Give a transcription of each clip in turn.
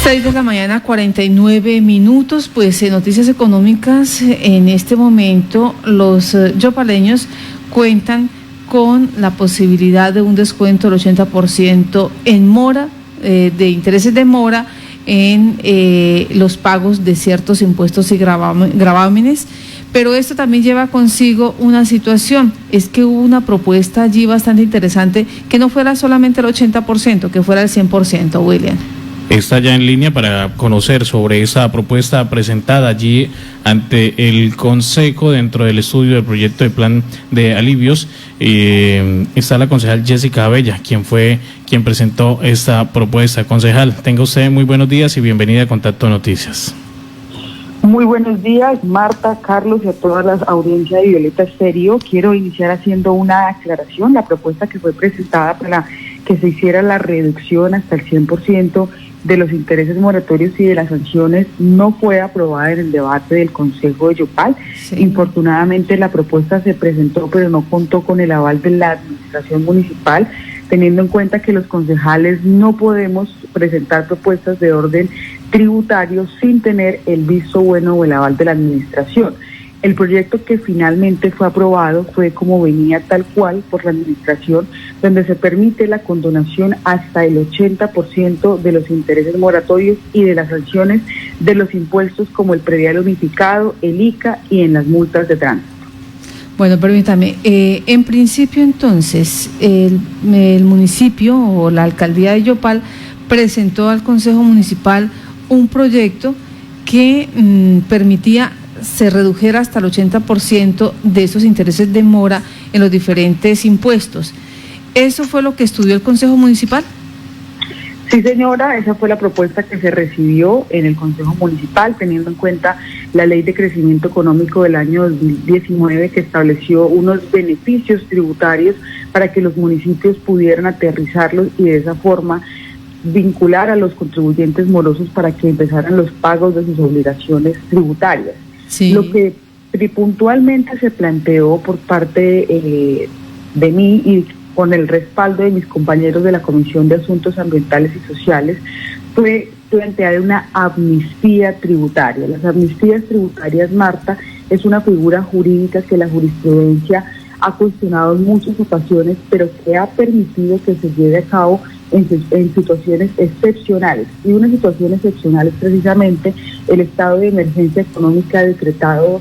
6:49 a.m, pues en Noticias Económicas, en este momento los yopaleños cuentan con la posibilidad de un descuento del 80% en mora, de intereses de mora en los pagos de ciertos impuestos y gravámenes. Pero esto también lleva consigo una situación, es que hubo una propuesta allí bastante interesante, que no fuera solamente el 80%, que fuera el 100%, William. Está ya en línea para conocer sobre esa propuesta presentada allí ante el Consejo dentro del estudio del proyecto de plan de alivios. Está la concejal Jessica Abella, quien presentó esta propuesta. Concejal, tenga usted muy buenos días y bienvenida a Contacto Noticias. Muy buenos días, Marta, Carlos y a todas las audiencias de Violeta Estéreo. Quiero iniciar haciendo una aclaración. La propuesta que fue presentada para que se hiciera la reducción hasta el 100% de los intereses moratorios y de las sanciones no fue aprobada en el debate del Consejo de Yopal. Sí. Infortunadamente la propuesta se presentó, pero no contó con el aval de la administración municipal, teniendo en cuenta que los concejales no podemos presentar propuestas de orden tributario sin tener el visto bueno o el aval de la administración. El proyecto que finalmente fue aprobado fue como venía tal cual por la administración, donde se permite la condonación hasta el 80% de los intereses moratorios y de las sanciones de los impuestos como el predial unificado, el ICA y en las multas de tránsito. Bueno, permítame, en principio entonces el municipio o la alcaldía de Yopal presentó al Consejo Municipal un proyecto que permitía se redujera hasta el 80% de esos intereses de mora en los diferentes impuestos. ¿Eso fue lo que estudió el Consejo Municipal? Sí, señora, esa fue la propuesta que se recibió en el Consejo Municipal, teniendo en cuenta la Ley de Crecimiento Económico del año 2019, que estableció unos beneficios tributarios para que los municipios pudieran aterrizarlos y de esa forma vincular a los contribuyentes morosos para que empezaran los pagos de sus obligaciones tributarias. Sí. Lo que puntualmente se planteó por parte de mí y con el respaldo de mis compañeros de la Comisión de Asuntos Ambientales y Sociales fue plantear una amnistía tributaria. Las amnistías tributarias, Marta, es una figura jurídica que la jurisprudencia ha cuestionado en muchas ocasiones, pero que ha permitido que se lleve a cabo en situaciones excepcionales. Y una situación excepcional es precisamente el estado de emergencia económica decretado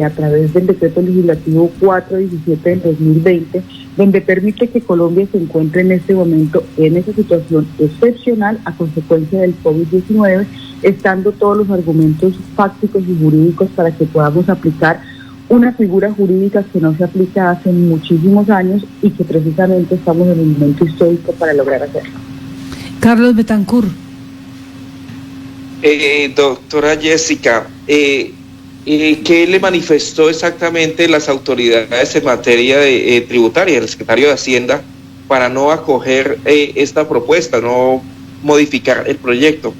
a través del decreto legislativo 417 del 2020, donde permite que Colombia se encuentre en este momento en esa situación excepcional a consecuencia del COVID-19, estando todos los argumentos fácticos y jurídicos para que podamos aplicar una figura jurídica que no se aplica hace muchísimos años y que precisamente estamos en un momento histórico para lograr hacerlo. Carlos Betancur. Doctora Jessica, ¿qué le manifestó exactamente las autoridades en materia tributaria, el secretario de Hacienda, para no acoger esta propuesta, no modificar el proyecto?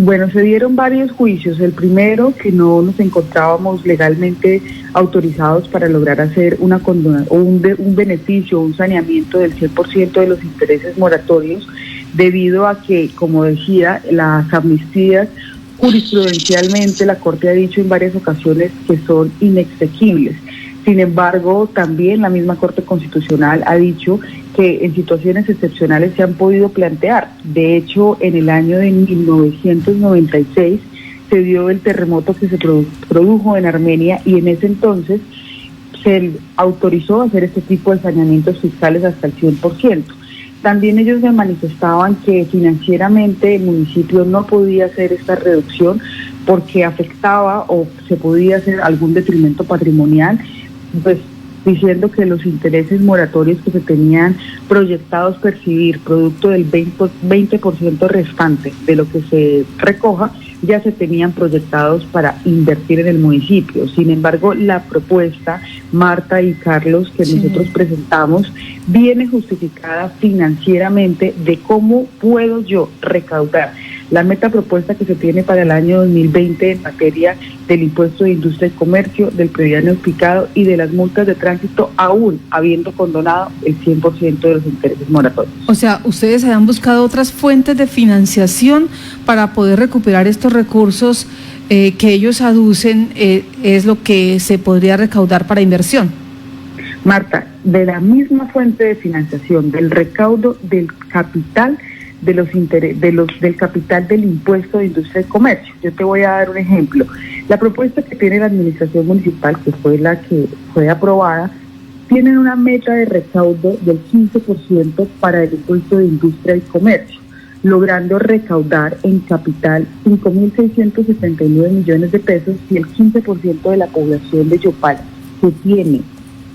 Bueno, se dieron varios juicios. El primero, que no nos encontrábamos legalmente autorizados para lograr hacer una condona, o un beneficio, un saneamiento del 100% de los intereses moratorios, debido a que, como decía, las amnistías jurisprudencialmente la Corte ha dicho en varias ocasiones que son inexequibles. Sin embargo, también la misma Corte Constitucional ha dicho que en situaciones excepcionales se han podido plantear. De hecho, en el año de 1996 se dio el terremoto que se produjo en Armenia y en ese entonces se autorizó hacer este tipo de saneamientos fiscales hasta el 100%. También ellos me manifestaban que financieramente el municipio no podía hacer esta reducción porque afectaba o se podía hacer algún detrimento patrimonial, pues diciendo que los intereses moratorios que se tenían proyectados percibir producto del 20% restante de lo que se recoja, ya se tenían proyectados para invertir en el municipio. Sin embargo, la propuesta, Marta y Carlos, que nosotros presentamos, viene justificada financieramente de cómo puedo yo recaudar La meta propuesta que se tiene para el año 2020 en materia del impuesto de industria y comercio, del predial explicado y de las multas de tránsito, aún habiendo condonado el 100% de los intereses moratorios. O sea, ustedes habían buscado otras fuentes de financiación para poder recuperar estos recursos que ellos aducen, es lo que se podría recaudar para inversión. Marta, de la misma fuente de financiación, del recaudo del capital del capital del impuesto de industria y comercio. Yo te voy a dar un ejemplo. La propuesta que tiene la administración municipal, que fue la que fue aprobada, tienen una meta de recaudo del 15% para el impuesto de industria y comercio, logrando recaudar en capital 5.679 millones de pesos, y el 15% de la población de Yopal que tiene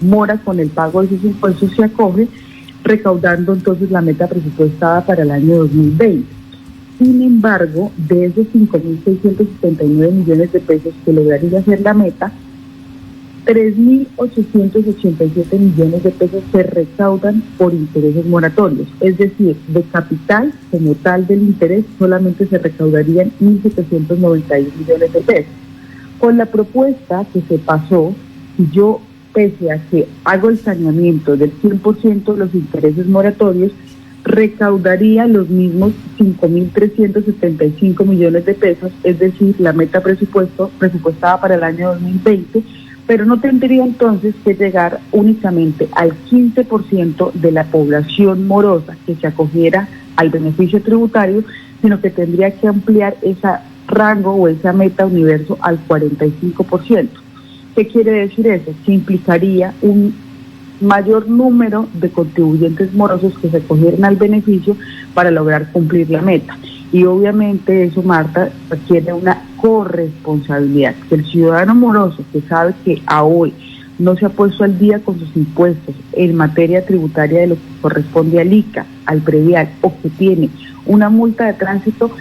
mora con el pago de sus impuestos se acoge, recaudando entonces la meta presupuestada para el año 2020. Sin embargo, de esos 5.679 millones de pesos que lograría ser la meta, 3.887 millones de pesos se recaudan por intereses moratorios, es decir, de capital como tal del interés solamente se recaudarían 1.791 millones de pesos. Con la propuesta que se pasó, yo, pese a que hago el saneamiento del 100% de los intereses moratorios, recaudaría los mismos 5.375 millones de pesos, es decir, la meta presupuestada para el año 2020, pero no tendría entonces que llegar únicamente al 15% de la población morosa que se acogiera al beneficio tributario, sino que tendría que ampliar ese rango o esa meta universo al 45%. ¿Qué quiere decir eso? Que implicaría un mayor número de contribuyentes morosos que se acogieran al beneficio para lograr cumplir la meta. Y obviamente eso, Marta, requiere una corresponsabilidad. Que el ciudadano moroso que sabe que a hoy no se ha puesto al día con sus impuestos en materia tributaria de lo que corresponde al ICA, al predial, o que tiene una multa de tránsito,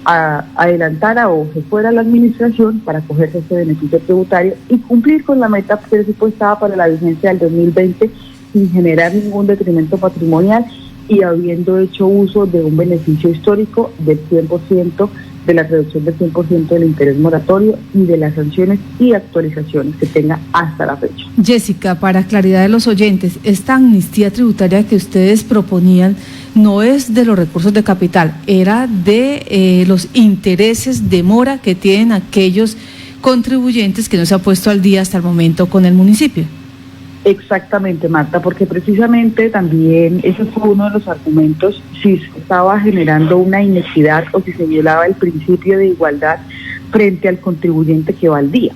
adelantara o se fuera a la administración para acogerse ese beneficio tributario y cumplir con la meta presupuestada para la vigencia del 2020 sin generar ningún detrimento patrimonial y habiendo hecho uso de un beneficio histórico del 100%, de la reducción del 100% del interés moratorio y de las sanciones y actualizaciones que tenga hasta la fecha. Jessica, para claridad de los oyentes, esta amnistía tributaria que ustedes proponían no es de los recursos de capital, era de los intereses de mora que tienen aquellos contribuyentes que no se han puesto al día hasta el momento con el municipio. Exactamente, Marta, porque precisamente también ese fue uno de los argumentos, si se estaba generando una inequidad o si se violaba el principio de igualdad frente al contribuyente que va al día.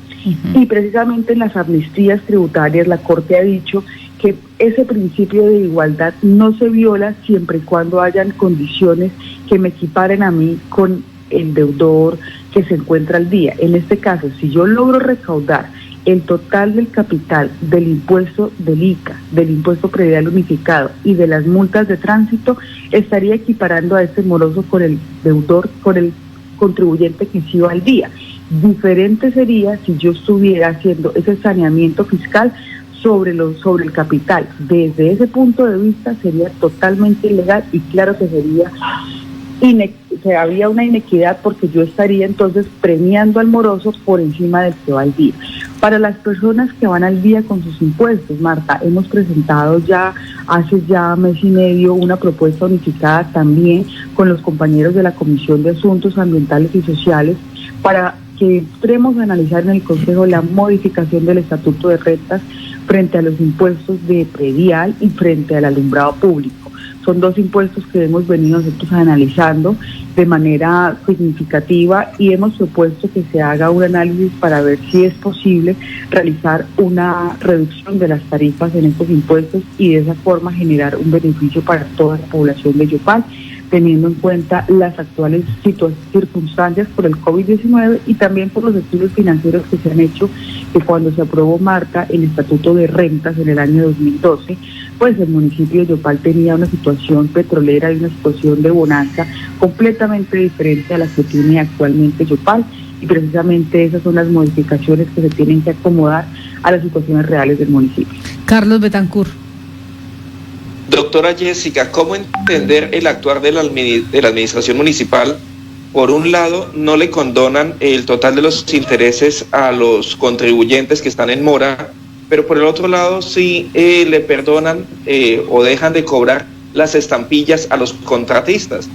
Y precisamente en las amnistías tributarias la Corte ha dicho que ese principio de igualdad no se viola siempre y cuando hayan condiciones que me equiparen a mí con el deudor que se encuentra al día. En este caso, si yo logro recaudar el total del capital del impuesto del ICA, del impuesto predial unificado y de las multas de tránsito, estaría equiparando a este moroso con el deudor, con el contribuyente que sí va al día. Diferente sería si yo estuviera haciendo ese saneamiento fiscal sobre el capital. Desde ese punto de vista sería totalmente ilegal y claro que había una inequidad porque yo estaría entonces premiando al moroso por encima del que va al día. Para las personas que van al día con sus impuestos, Marta, hemos presentado hace mes y medio una propuesta unificada también con los compañeros de la Comisión de Asuntos Ambientales y Sociales para que entremos a analizar en el Consejo la modificación del Estatuto de Rentas frente a los impuestos de predial y frente al alumbrado público. Son dos impuestos que hemos venido nosotros analizando de manera significativa y hemos propuesto que se haga un análisis para ver si es posible realizar una reducción de las tarifas en estos impuestos y de esa forma generar un beneficio para toda la población de Yopal, teniendo en cuenta las actuales circunstancias por el COVID-19 y también por los estudios financieros que se han hecho, que cuando se aprobó, Marta, el Estatuto de Rentas en el año 2012, pues el municipio de Yopal tenía una situación petrolera y una situación de bonanza completamente diferente a la que tiene actualmente Yopal, y precisamente esas son las modificaciones que se tienen que acomodar a las situaciones reales del municipio. Carlos Betancur. Doctora Jessica, ¿cómo entender el actuar de la administración municipal? Por un lado, no le condonan el total de los intereses a los contribuyentes que están en mora, pero por el otro lado sí le perdonan o dejan de cobrar las estampillas a los contratistas.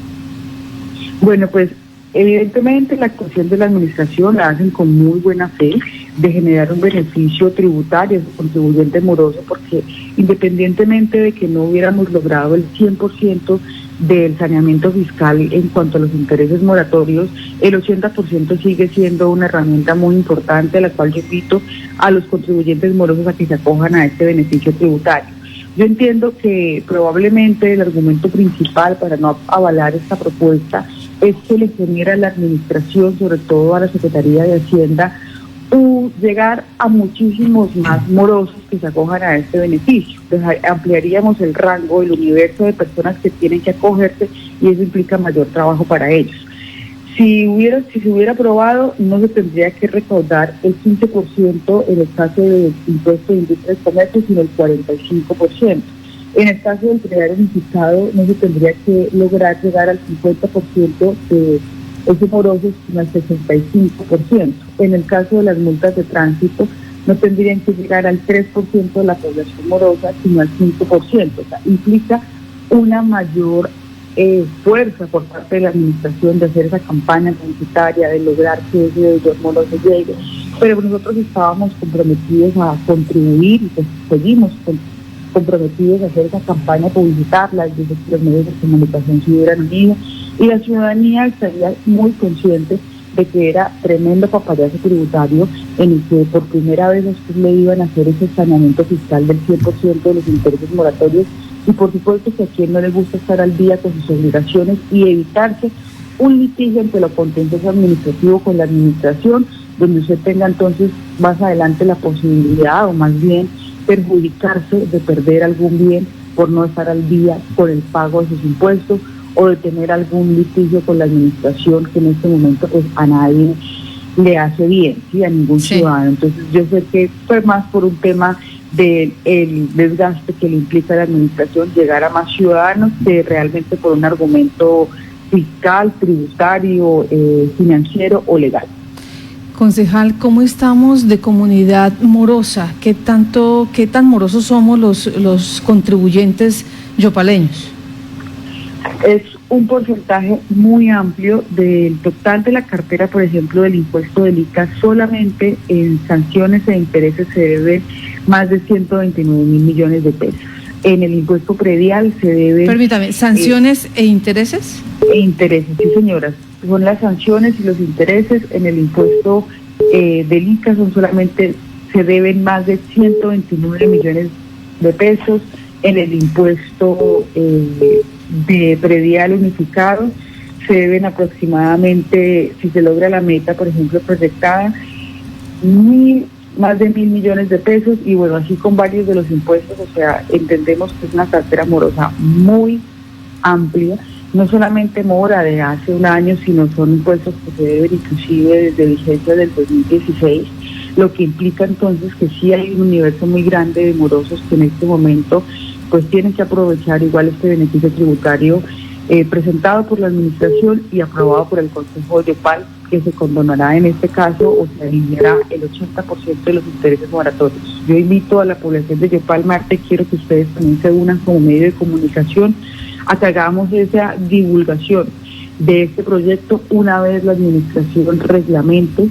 Bueno, pues evidentemente la actuación de la administración la hacen con muy buena fe de generar un beneficio tributario al contribuyente moroso, porque independientemente de que no hubiéramos logrado el 100% del saneamiento fiscal en cuanto a los intereses moratorios, el 80% sigue siendo una herramienta muy importante a la cual yo invito a los contribuyentes morosos a que se acojan a este beneficio tributario. Yo entiendo que probablemente el argumento principal para no avalar esta propuesta es que le genera a la administración, sobre todo a la Secretaría de Hacienda, llegar a muchísimos más morosos que se acojan a este beneficio. Entonces, ampliaríamos el rango, el universo de personas que tienen que acogerse y eso implica mayor trabajo para ellos. Si se hubiera aprobado, no se tendría que recaudar el 15% en el caso del impuesto de industria y comercio, sino el 45%. En el caso del predial unificado, no se tendría que lograr llegar al 50% de esos morosos, sino al 65%. En el caso de las multas de tránsito, no tendrían que llegar al 3% de la población morosa, sino al 5%. O sea, implica una mayor fuerza por parte de la administración de hacer esa campaña publicitaria, de lograr que ese deudor moroso llegue. Pero nosotros estábamos comprometidos a contribuir y pues seguimos comprometidos a hacer esa campaña, publicitarla, desde que los medios de comunicación se hubieran unido y la ciudadanía estaría muy consciente de que era tremendo papayazo tributario en el que por primera vez ustedes le iban a hacer ese saneamiento fiscal del 100% de los intereses moratorios y por supuesto que a quien no le gusta estar al día con sus obligaciones y evitarse un litigio entre lo contencioso administrativo con la administración, donde usted tenga entonces más adelante la posibilidad o más bien perjudicarse de perder algún bien por no estar al día con el pago de sus impuestos o de tener algún litigio con la administración que en este momento pues a nadie le hace bien, ¿sí? A ningún ciudadano. Entonces yo sé que fue más por un tema del desgaste que le implica a la administración llegar a más ciudadanos que realmente por un argumento fiscal, tributario, financiero o legal. Concejal, ¿cómo estamos de comunidad morosa? ¿Qué tan morosos somos los contribuyentes yopaleños? Es un porcentaje muy amplio del total de la cartera, por ejemplo, del impuesto del ICA. Solamente en sanciones e intereses se debe más de 129 mil millones de pesos. En el impuesto predial se debe... Permítame, ¿sanciones e intereses? E intereses, sí señoras. Son las sanciones y los intereses. En el impuesto del ICA se deben más de 129 millones de pesos. En el impuesto de predial unificado se deben aproximadamente, si se logra la meta, por ejemplo, proyectada, más de 1.000 millones de pesos y bueno, así con varios de los impuestos. O sea, entendemos que es una cartera morosa muy amplia, no solamente mora de hace un año, sino son impuestos que se deben inclusive desde vigencia del 2016, lo que implica entonces que sí hay un universo muy grande de morosos que en este momento pues tienen que aprovechar igual este beneficio tributario presentado por la administración y aprobado por el Consejo de Yopal, que se condonará en este caso o se alineará el 80% de los intereses moratorios. Yo invito a la población de Yopal, Marte, quiero que ustedes también se unan como medio de comunicación a que hagamos esa divulgación de este proyecto una vez la administración reglamente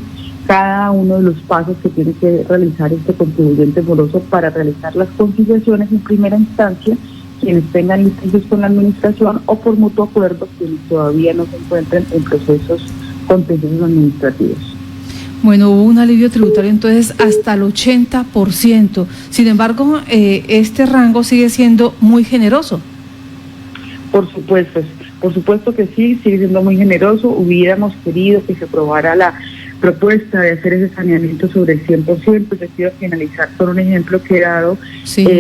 cada uno de los pasos que tiene que realizar este contribuyente moroso para realizar las conciliaciones en primera instancia, quienes tengan litigios con la administración o por mutuo acuerdo quienes todavía no se encuentren en procesos contenciosos administrativos. Bueno, hubo un alivio tributario entonces hasta el 80%. Sin embargo, este rango sigue siendo muy generoso. Por supuesto que sí, sigue siendo muy generoso. Hubiéramos querido que se aprobara la propuesta de hacer ese saneamiento sobre el 100%. Yo quiero finalizar con un ejemplo que he dado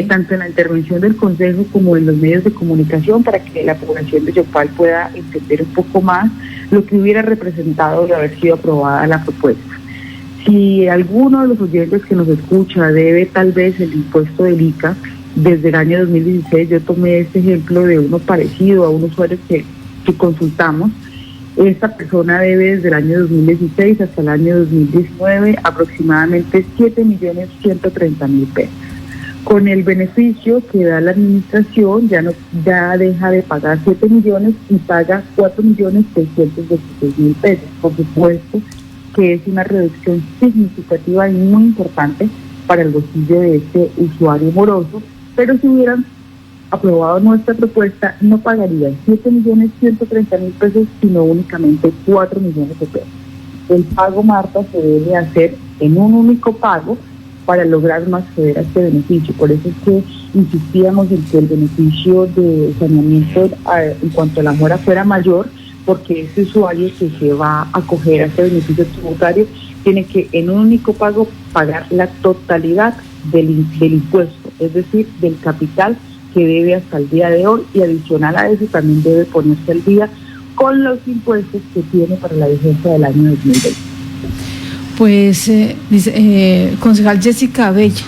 tanto en la intervención del Consejo como en los medios de comunicación para que la población de Yopal pueda entender un poco más lo que hubiera representado de haber sido aprobada la propuesta. Si alguno de los oyentes que nos escucha debe tal vez el impuesto del ICA, desde el año 2016, yo tomé este ejemplo de uno parecido a un usuario que consultamos. Esta persona debe desde el año 2016 hasta el año 2019 aproximadamente 7.130.000 pesos. Con el beneficio que da la administración ya deja de pagar 7 millones y paga 4.626.000 pesos. Por supuesto que es una reducción significativa y muy importante para el bolsillo de este usuario moroso, pero si hubieran aprobado nuestra propuesta no pagarían 7.130.000 pesos, sino únicamente 4 millones de pesos. El pago, Marta, se debe hacer en un único pago para lograr más acceder a este beneficio. Por eso es que insistíamos en que el beneficio de saneamiento en cuanto a la mora fuera mayor, porque ese usuario que se va a acoger a este beneficio tributario tiene que en un único pago pagar la totalidad del impuesto, es decir, del capital que debe hasta el día de hoy, y adicional a eso también debe ponerse al día con los impuestos que tiene para la vigencia del año 2020. Pues, concejal Jessica Abella,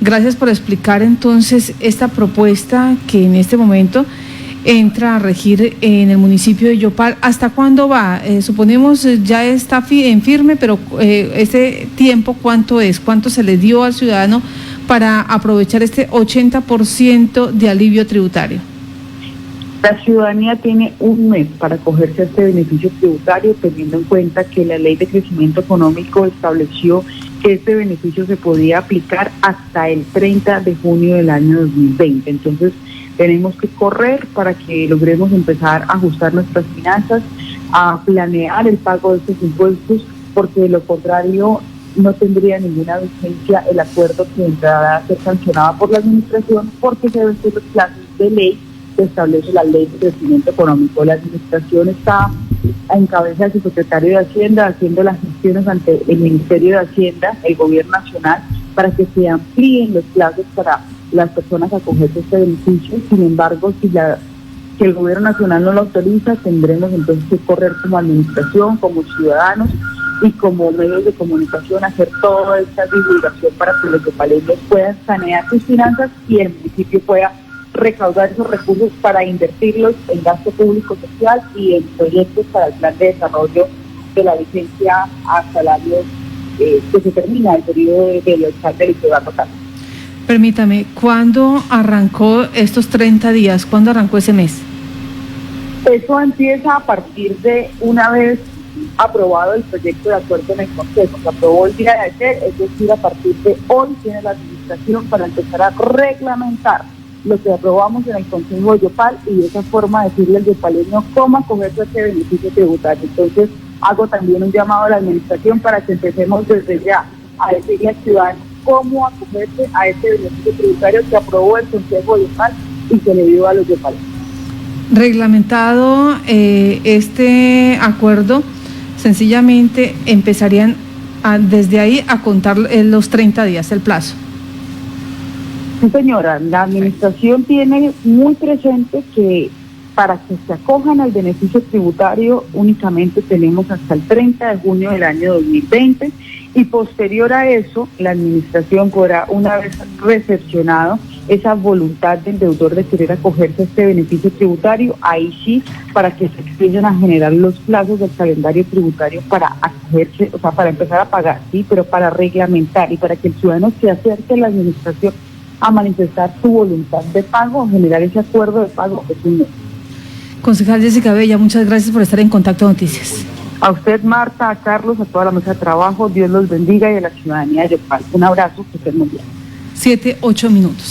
gracias por explicar entonces esta propuesta que en este momento entra a regir en el municipio de Yopal. ¿Hasta cuándo va? Suponemos ya está en firme, pero ese tiempo, ¿cuánto es? ¿Cuánto se le dio al ciudadano para aprovechar este 80% de alivio tributario? La ciudadanía tiene un mes para acogerse a este beneficio tributario, teniendo en cuenta que la Ley de Crecimiento Económico estableció que este beneficio se podía aplicar hasta el 30 de junio del año 2020. Entonces, tenemos que correr para que logremos empezar a ajustar nuestras finanzas, a planear el pago de estos impuestos, porque de lo contrario no tendría ninguna vigencia el acuerdo que entrará a ser sancionado por la administración, porque se vencen los plazos de ley que establece la Ley de Crecimiento Económico. La administración está en cabeza de su secretario de Hacienda haciendo las gestiones ante el Ministerio de Hacienda, el Gobierno Nacional, para que se amplíen los plazos para las personas a acogerse a este beneficio. Sin embargo, si el Gobierno Nacional no lo autoriza, tendremos entonces que correr como administración, como ciudadanos y como medios de comunicación, hacer toda esta divulgación para que los yopaleños puedan sanear sus finanzas y el municipio pueda recaudar esos recursos para invertirlos en gasto público social y en proyectos para el plan de desarrollo de la vigencia hasta el año que se termina el periodo del alcalde Eliseo Total. Permítame, ¿cuándo arrancó estos 30 días? ¿Cuándo arrancó ese mes? Eso empieza a partir de una vez aprobado el proyecto de acuerdo en el Consejo. Se aprobó el día de ayer, es decir, a partir de hoy tiene la administración para empezar a reglamentar lo que aprobamos en el Consejo de Yopal y de esa forma decirle al yopaleño cómo acogerse a este beneficio tributario. Entonces, hago también un llamado a la administración para que empecemos desde ya a decirle al ciudadano cómo acogerse a este beneficio tributario que aprobó el Consejo de Yopal y se le dio a los yopaleños. Reglamentado este acuerdo, sencillamente empezarían desde ahí a contar los 30 días, el plazo. Sí, señora, la administración tiene muy presente que para que se acojan al beneficio tributario únicamente tenemos hasta el 30 de junio del año 2020 y posterior a eso la administración podrá, una vez recepcionado esa voluntad del deudor de querer acogerse a este beneficio tributario, ahí sí, para que se empiecen a generar los plazos del calendario tributario para acogerse, o sea, para empezar a pagar, sí, pero para reglamentar y para que el ciudadano se acerque a la administración a manifestar su voluntad de pago, generar ese acuerdo de pago que es un mes. Concejal Jessica Abella, muchas gracias por estar en Contacto Noticias. A usted, Marta, a Carlos, a toda la mesa de trabajo, Dios los bendiga y a la ciudadanía de Yopal. Un abrazo, que estén muy bien. 7:08